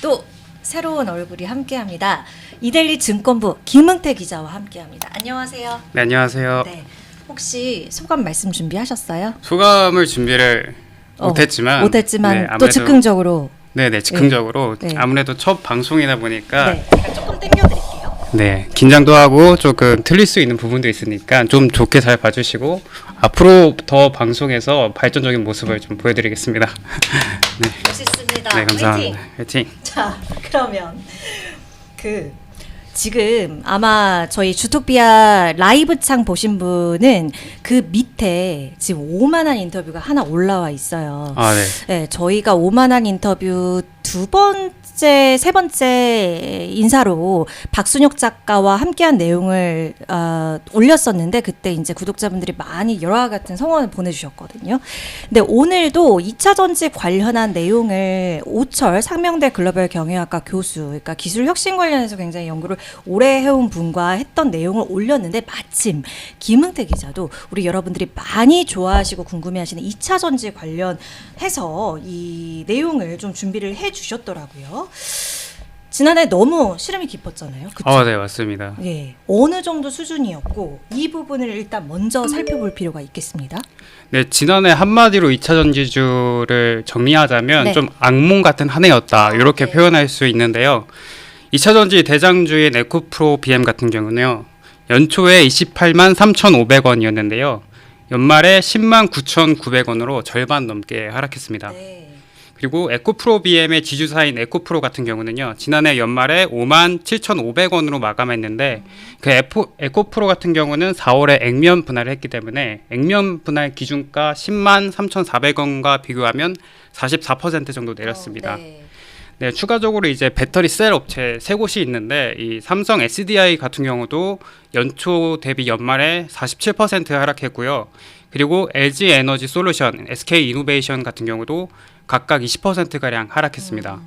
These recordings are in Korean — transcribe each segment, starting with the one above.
또 새로운 얼굴이 함께합니다. 이데일리 증권부 김응태 기자와 함께합니다. 안녕하세요. 네, 안녕하세요. 네, 혹시 소감 말씀 준비하셨어요? 소감을 준비를 못했지만 네, 또 아무래도, 즉흥적으로. 네네, 즉흥적으로 네. 아무래도 첫 방송이다 보니까 네, 제가 조금 땡겨드릴게요. 네, 긴장도 하고 조금 틀릴 수 있는 부분도 있으니까 좀 좋게 잘 봐주시고 앞으로 더 방송에서 발전적인 모습을 좀 보여드리겠습니다. 네, 멋있습니다. 네, 감사합니다. 화이팅! 화이팅! 자, 그러면 지금 아마 저희 주토피아 라이브 창 보신 분은 그 밑에 지금 오만한 인터뷰가 하나 올라와 있어요. 아, 네. 네, 저희가 오만한 인터뷰 세 번째 인사로 박순혁 작가와 함께한 내용을 올렸었는데 그때 이제 구독자분들이 많이 여러 같은 성원을 보내주셨거든요. 근데 오늘도 2차 전지 관련한 내용을 오철 상명대 글로벌 경영학과 교수, 그러니까 기술 혁신 관련해서 굉장히 연구를 오래 해온 분과 했던 내용을 올렸는데 마침 김응태 기자도 우리 여러분들이 많이 좋아하시고 궁금해하시는 2차 전지 관련해서 이 내용을 좀 준비를 해주셨더라고요. 지난해 너무 시름이 깊었잖아요. 그쵸? 네, 맞습니다. 예, 어느 정도 수준이었고 이 부분을 일단 먼저 살펴볼 필요가 있겠습니다. 네, 지난해 한마디로 2차 전지주를 정리하자면 네. 좀 악몽 같은 한 해였다 이렇게 네. 표현할 수 있는데요. 2차 전지 대장주인 에코프로 BM 같은 경우는요. 연초에 28만 3,500원이었는데요. 연말에 10만 9,900원으로 절반 넘게 하락했습니다. 네. 그리고 에코프로 BM의 지주사인 에코프로 같은 경우는요. 지난해 연말에 5만 7,500원으로 마감했는데 그 에코프로 같은 경우는 4월에 액면 분할을 했기 때문에 액면 분할 기준가 10만 3,400원과 비교하면 44% 정도 내렸습니다. 네. 네, 추가적으로 이제 배터리 셀 업체 세 곳이 있는데 이 삼성 SDI 같은 경우도 연초 대비 연말에 47% 하락했고요. 그리고 LG 에너지 솔루션, SK 이노베이션 같은 경우도 각각 20%가량 하락했습니다.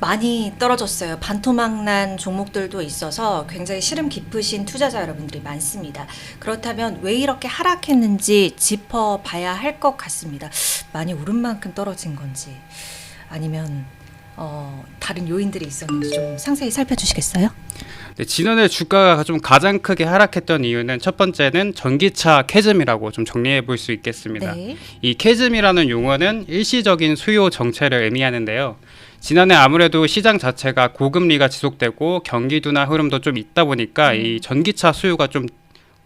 많이 떨어졌어요. 반토막난 종목들도 있어서 굉장히 시름 깊으신 투자자 여러분들이 많습니다. 그렇다면 왜 이렇게 하락했는지 짚어봐야 할 것 같습니다. 많이 오른 만큼 떨어진 건지 아니면 다른 요인들이 있었는지 좀 상세히 살펴주시겠어요? 네, 지난해 주가가 좀 가장 크게 하락했던 이유는 첫 번째는 전기차 캐즘이라고 좀 정리해 볼 수 있겠습니다. 네. 이 캐즘이라는 용어는 일시적인 수요 정체를 의미하는데요. 지난해 아무래도 시장 자체가 고금리가 지속되고 경기 둔화 흐름도 좀 있다 보니까 이 전기차 수요가 좀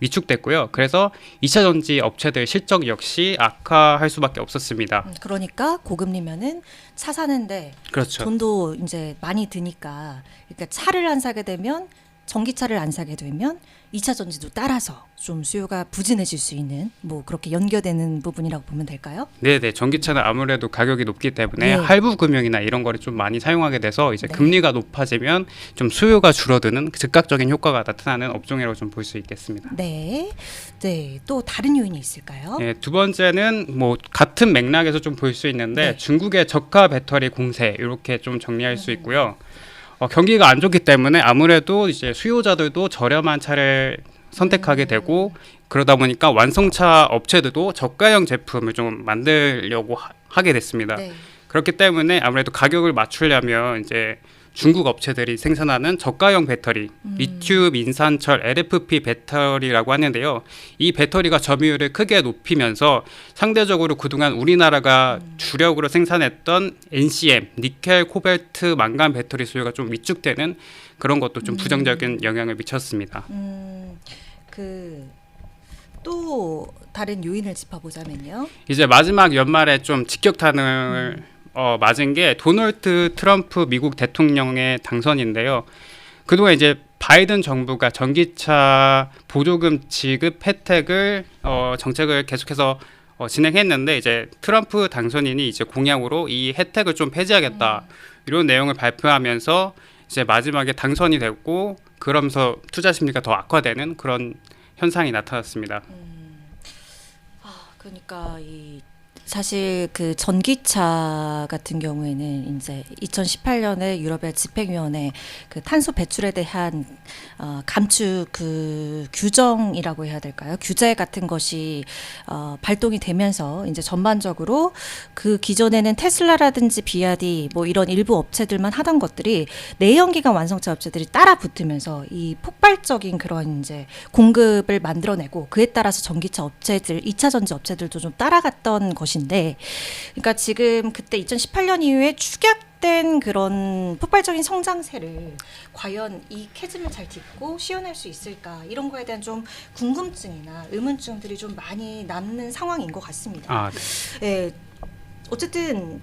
위축됐고요. 그래서 2차 전지 업체들 실적 역시 악화할 수밖에 없었습니다. 그러니까 고금리면은 차 사는데 그렇죠. 돈도 이제 많이 드니까 그러니까 차를 안 사게 되면 전기차를 안 사게 되면 2차 전지도 따라서 좀 수요가 부진해질 수 있는 뭐 그렇게 연결되는 부분이라고 보면 될까요? 네네. 전기차는 아무래도 가격이 높기 때문에 네. 할부 금융이나 이런 거를 좀 많이 사용하게 돼서 이제 네. 금리가 높아지면 좀 수요가 줄어드는 즉각적인 효과가 나타나는 업종이라고 좀 볼 수 있겠습니다. 네. 네. 또 다른 요인이 있을까요? 네, 두 번째는 뭐 같은 맥락에서 좀 볼 수 있는데 네. 중국의 저가 배터리 공세 이렇게 좀 정리할 수 있고요. 경기가 안 좋기 때문에 아무래도 이제 수요자들도 저렴한 차를 선택하게 되고 그러다 보니까 완성차 업체들도 저가형 제품을 좀 만들려고 하게 됐습니다. 네. 그렇기 때문에 아무래도 가격을 맞추려면 이제 중국 업체들이 생산하는 저가형 배터리, 리튬 인산철 LFP 배터리라고 하는데요. 이 배터리가 점유율을 크게 높이면서 상대적으로 그동안 우리나라가 주력으로 생산했던 NCM, 니켈, 코발트, 망간 배터리 수요가 좀 위축되는 그런 것도 좀 부정적인 영향을 미쳤습니다. 또 다른 요인을 짚어보자면요. 이제 마지막 연말에 좀 직격탄을 맞은 게 도널드 트럼프 미국 대통령의 당선인데요. 그동안 이제 바이든 정부가 전기차 보조금 지급 혜택을 정책을 계속해서 진행했는데 이제 트럼프 당선인이 이제 공약으로 이 혜택을 좀 폐지하겠다 이런 내용을 발표하면서 이제 마지막에 당선이 됐고 그러면서 투자 심리가 더 악화되는 그런 현상이 나타났습니다. 그러니까 이 사실 그 전기차 같은 경우에는 이제 2018년에 유럽의 집행위원회 그 탄소 배출에 대한 감축 그 규정이라고 해야 될까요? 규제 같은 것이 발동이 되면서 이제 전반적으로 그 기존에는 테슬라라든지 비아디 뭐 이런 일부 업체들만 하던 것들이 내연기관 완성차 업체들이 따라 붙으면서 이 폭발적인 그런 이제 공급을 만들어내고 그에 따라서 전기차 업체들, 2차 전지 업체들도 좀 따라갔던 것인데, 그러니까 지금 그때 2018년 이후에 축약된 그런 폭발적인 성장세를 과연 이 캐즘을 잘 딛고 시연할 수 있을까, 이런 거에 대한 좀 궁금증이나 의문증들이 좀 많이 남는 상황인 것 같습니다. 아, 예, 어쨌든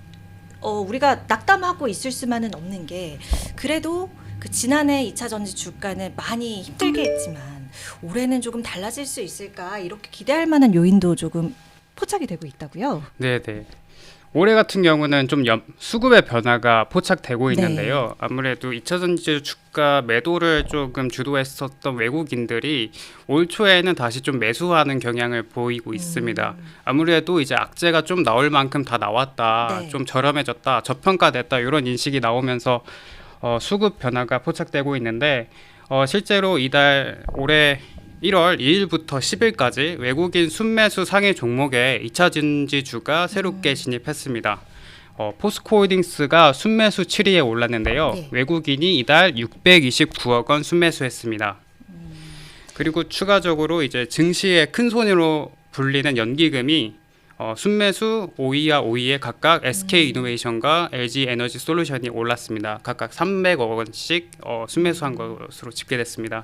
우리가 낙담하고 있을 수만은 없는 게, 그래도 그 지난해 2차 전지 주가는 많이 힘들게 했지만 올해는 조금 달라질 수 있을까, 이렇게 기대할 만한 요인도 조금 포착이 되고 있다고요. 네네. 올해 같은 경우는 좀 수급의 변화가 포착되고 있는데요. 아무래도 2차 전지 주가 매도를 조금 주도했었던 외국인들이 올 초에는 다시 좀 매수하는 경향을 보이고 있습니다. 아무래도 이제 악재가 좀 나올 만큼 다 나왔다, 네. 좀 저렴해졌다, 저평가됐다 이런 인식이 나오면서 수급 변화가 포착되고 있는데, 실제로 이달 올해 1월 2일부터 10일까지 외국인 순매수 상위 종목에 2차 전지주가 새롭게 진입했습니다. 포스코홀딩스가 순매수 7위에 올랐는데요. 네. 외국인이 이달 629억 원 순매수했습니다. 그리고 추가적으로 이제 증시의 큰 손으로 불리는 연기금이 순매수 5위와 5위에 각각 SK 이노베이션과 LG 에너지 솔루션이 올랐습니다. 각각 300억 원씩 순매수한 것으로 집계됐습니다.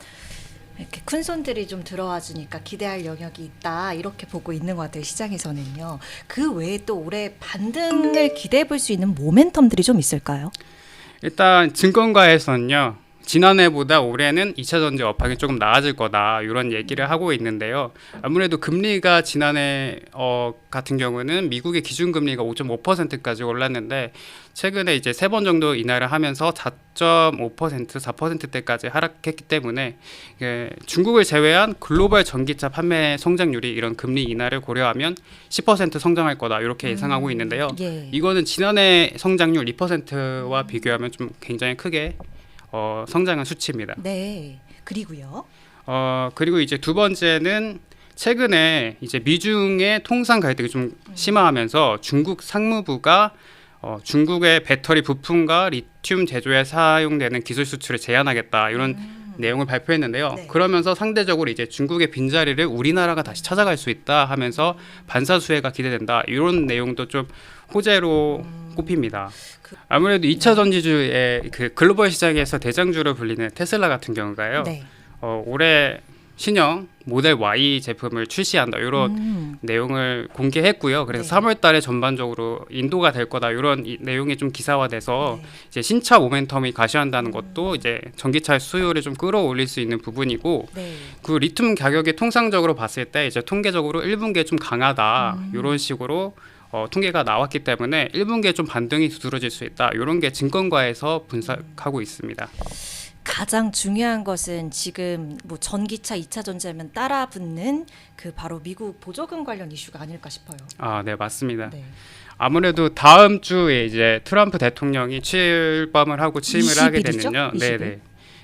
이렇게 큰 손들이 좀 들어와 주니까 기대할 영역이 있다, 이렇게 보고 있는 것 같아요, 시장에서는요. 그 외에 또 올해 반등을 기대해 볼 수 있는 모멘텀들이 좀 있을까요? 일단 증권가에서는요, 지난해보다 올해는 2차 전지 업황이 조금 나아질 거다 이런 얘기를 하고 있는데요. 아무래도 금리가 지난해 같은 경우는 미국의 기준금리가 5.5%까지 올랐는데, 최근에 이제 3번 정도 인하를 하면서 4.5%, 4%대까지 하락했기 때문에 중국을 제외한 글로벌 전기차 판매 성장률이 이런 금리 인하를 고려하면 10% 성장할 거다 이렇게 예상하고 있는데요. 예. 이거는 지난해 성장률 2%와 비교하면 좀 굉장히 크게 성장한 수치입니다. 네. 그리고요. 그리고 이제 두 번째는 최근에 이제 미중의 통상 갈등이 좀 심화하면서 중국 상무부가 중국의 배터리 부품과 리튬 제조에 사용되는 기술 수출을 제한하겠다 이런 내용을 발표했는데요. 네. 그러면서 상대적으로 이제 중국의 빈자리를 우리나라가 다시 찾아갈 수 있다 하면서 반사 수혜가 기대된다 이런 내용도 좀 호재로 꼽힙니다. 아무래도 2차 전지주의 그 글로벌 시장에서 대장주로 불리는 테슬라 같은 경우가요. 네. 올해 신형 모델 Y 제품을 출시한다 이런 내용을 공개했고요. 그래서 네. 3월 달에 전반적으로 인도가 될 거다 이런 내용이 좀 기사화돼서 네. 이제 신차 모멘텀이 가시한다는 것도 이제 전기차의 수요를 좀 끌어올릴 수 있는 부분이고, 네. 그 리튬 가격이 통상적으로 봤을 때 이제 통계적으로 1분기에 좀 강하다 이런 식으로 통계가 나왔기 때문에 1분기에 좀 반등이 두드러질 수 있다 이런 게 증권가에서 분석하고 있습니다. 가장 중요한 것은 지금 뭐 전기차 2차 전지하면 따라 붙는 그 바로 미국 보조금 관련 이슈가 아닐까 싶어요. 아, 네, 맞습니다. 네. 아무래도 다음 주에 이제 트럼프 대통령이 출범을 하고 취임을 하게 20일이죠? 되면요. 20일. 네네.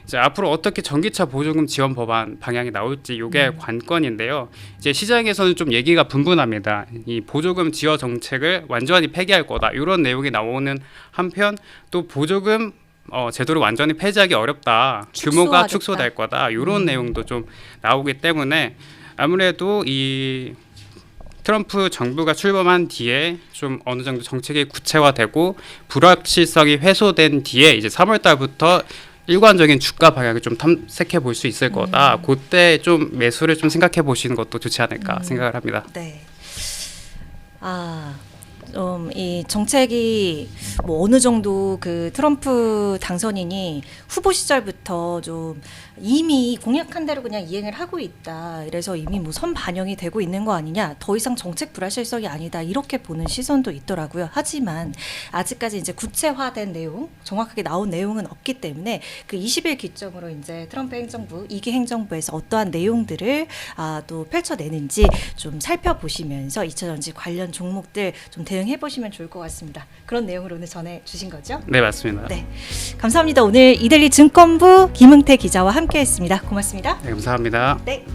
이제 앞으로 어떻게 전기차 보조금 지원 법안 방향이 나올지 이게 관건인데요. 이제 시장에서는 좀 얘기가 분분합니다. 이 보조금 지원 정책을 완전히 폐기할 거다 이런 내용이 나오는 한편, 또 보조금 제도를 완전히 폐지하기 어렵다, 규모가 축소하겠다. 축소될 거다 이런 내용도 좀 나오기 때문에 아무래도 이 트럼프 정부가 출범한 뒤에 좀 어느 정도 정책이 구체화되고 불확실성이 해소된 뒤에 이제 3월 달부터 일관적인 주가 방향을 좀 탐색해 볼 수 있을 거다. 그때 좀 매수를 좀 생각해 보시는 것도 좋지 않을까 생각을 합니다. 네. 아, 이 정책이 뭐 어느 정도 그 트럼프 당선인이 후보 시절부터 좀 이미 공약한 대로 그냥 이행을 하고 있다. 그래서 이미 뭐 선반영이 되고 있는 거 아니냐. 더 이상 정책 불확실성이 아니다. 이렇게 보는 시선도 있더라고요. 하지만 아직까지 이제 구체화된 내용, 정확하게 나온 내용은 없기 때문에 그 20일 기점으로 이제 트럼프 행정부, 2기 행정부에서 어떠한 내용들을 또 펼쳐내는지 좀 살펴보시면서 2차 전지 관련 종목들 좀 대응해 보시면 좋을 것 같습니다. 그런 내용을 오늘 전해 주신 거죠? 네, 맞습니다. 네. 감사합니다. 오늘 이데일리 증권부 김흥태 기자와 함께했습니다. 고맙습니다. 네, 감사합니다. 네.